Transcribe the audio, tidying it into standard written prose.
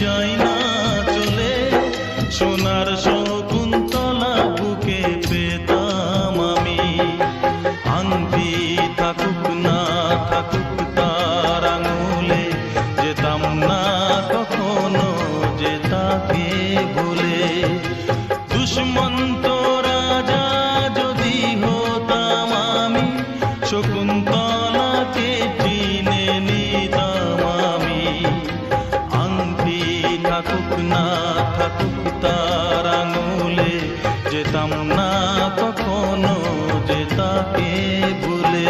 যাই না চলে, সোনার শকুন্তলা বুকে পেতাম আমি। আংটি থাকুক না থাকুক তার আঙুলে, যেতাম না কখনো যে তাকে ভুলে। দুষ্মন্ত রাজা যদি হতাম আমি, শকুন্তলাকে চিনে নিতাম আমি। আংটি থাকুক না থাকুক তার আঙুলে, যেতাম না কখনো যে তাকে ভুলে।